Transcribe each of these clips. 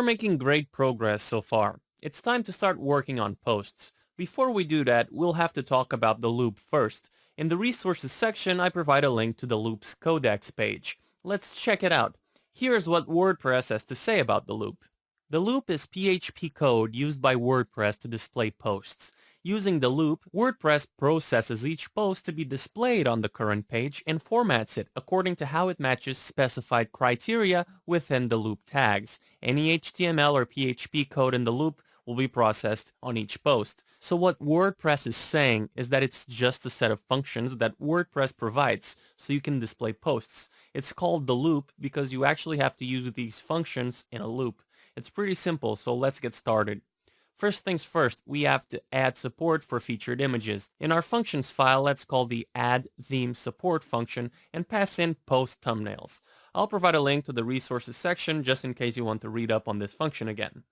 making great progress so far. It's time to start working on posts. Before we do that, we'll have to talk about the loop first. In the resources section, I provide a link to the loop's codex page. Let's check it out. Here's what WordPress has to say about the loop. The loop is PHP code used by WordPress to display posts. Using the loop, WordPress processes each post to be displayed on the current page and formats it according to how it matches specified criteria within the loop tags. Any HTML or PHP code in the loop will be processed on each post. So what WordPress is saying is that it's just a set of functions that WordPress provides so you can display posts. It's called the loop because you actually have to use these functions in a loop. It's pretty simple, so let's get started. First things first, we have to add support for featured images. In our functions file, let's call the add theme support function and pass in post thumbnails. I'll provide a link to the resources section just in case you want to read up on this function again.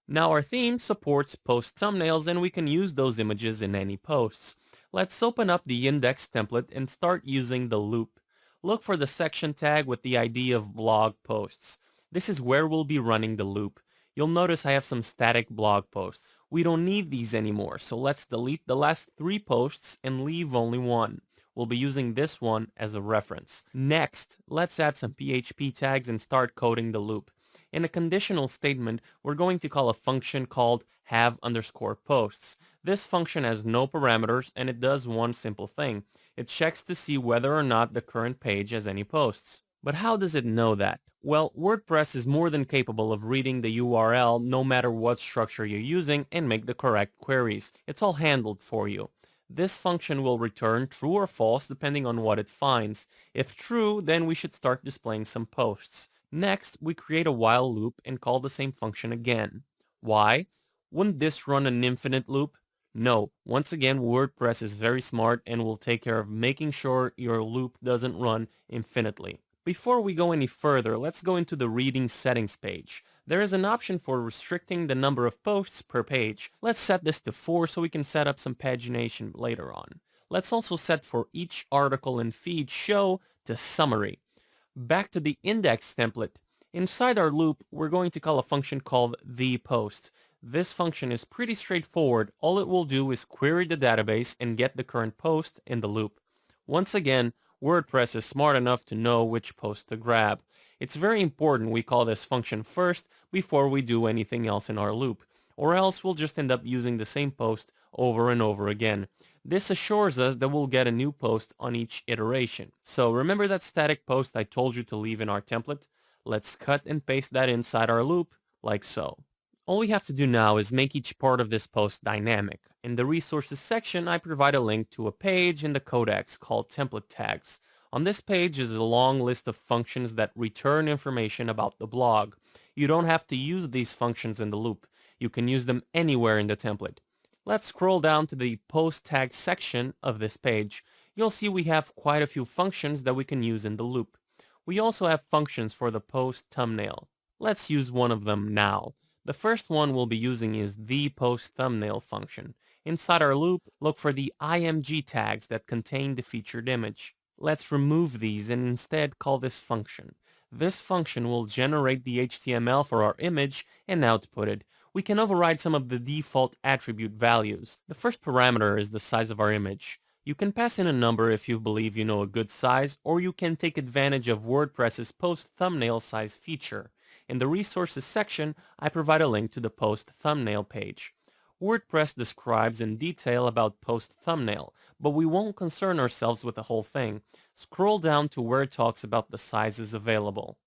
Now our theme supports post thumbnails and we can use those images in any posts. Let's open up the index template and start using the loop. Look for the section tag with the ID of blog posts. This is where we'll be running the loop. You'll notice I have some static blog posts. We don't need these anymore, so let's delete the last 3 posts and leave only one. We'll be using this one as a reference. Next, let's add some PHP tags and start coding the loop. In a conditional statement, we're going to call a function called have_posts. This function has no parameters and it does one simple thing. It checks to see whether or not the current page has any posts. But how does it know that? Well, WordPress is more than capable of reading the URL no matter what structure you're using and make the correct queries. It's all handled for you. This function will return true or false depending on what it finds. If true, then we should start displaying some posts. Next, we create a while loop and call the same function again. Why? Wouldn't this run an infinite loop? No. Once again, WordPress is very smart and will take care of making sure your loop doesn't run infinitely. Before we go any further, let's go into the reading settings page. There is an option for restricting the number of posts per page. Let's set this to 4 so we can set up some pagination later on. Let's also set for each article and feed show to summary. Back to the index template. Inside our loop, we're going to call a function called thePost. This function is pretty straightforward. All it will do is query the database and get the current post in the loop. Once again, WordPress is smart enough to know which post to grab. It's very important we call this function first before we do anything else in our loop, or else we'll just end up using the same post over and over again. This assures us that we'll get a new post on each iteration. So remember that static post I told you to leave in our template? Let's cut and paste that inside our loop, like so. All we have to do now is make each part of this post dynamic. In the resources section, I provide a link to a page in the codex called template tags. On this page is a long list of functions that return information about the blog. You don't have to use these functions in the loop. You can use them anywhere in the template. Let's scroll down to the post tag section of this page. You'll see we have quite a few functions that we can use in the loop. We also have functions for the post thumbnail. Let's use one of them now. The first one we'll be using is the post thumbnail function. Inside our loop, look for the img tags that contain the featured image. Let's remove these and instead call this function. This function will generate the HTML for our image and output it. We can override some of the default attribute values. The first parameter is the size of our image. You can pass in a number if you believe you know a good size, or you can take advantage of WordPress's post thumbnail size feature. In the resources section, I provide a link to the post thumbnail page. WordPress describes in detail about post thumbnail, but we won't concern ourselves with the whole thing. Scroll down to where it talks about the sizes available.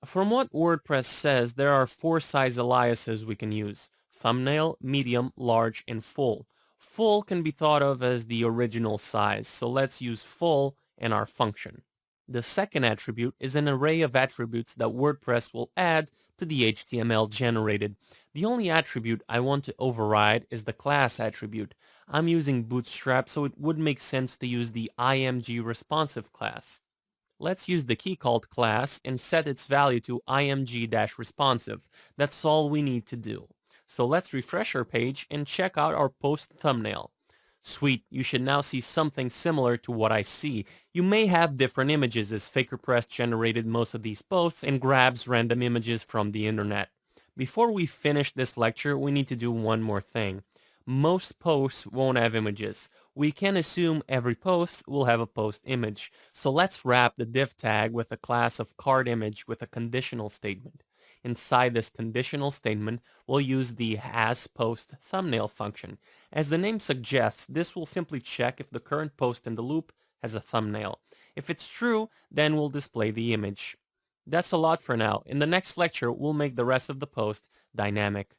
From what WordPress says, there are 4 size aliases we can use: thumbnail, medium, large, and full. Full can be thought of as the original size, so let's use full in our function. The second attribute is an array of attributes that WordPress will add to the HTML generated. The only attribute I want to override is the class attribute. I'm using Bootstrap, so it would make sense to use the img responsive class. Let's use the key called class and set its value to img-responsive. That's all we need to do. So let's refresh our page and check out our post thumbnail. Sweet, you should now see something similar to what I see. You may have different images as FakerPress generated most of these posts and grabs random images from the internet. Before we finish this lecture, we need to do one more thing. Most posts won't have images. We can assume every post will have a post image. So let's wrap the div tag with a class of card image with a conditional statement. Inside this conditional statement, we'll use the hasPostThumbnail function. As the name suggests, this will simply check if the current post in the loop has a thumbnail. If it's true, then we'll display the image. That's a lot for now. In the next lecture, we'll make the rest of the post dynamic.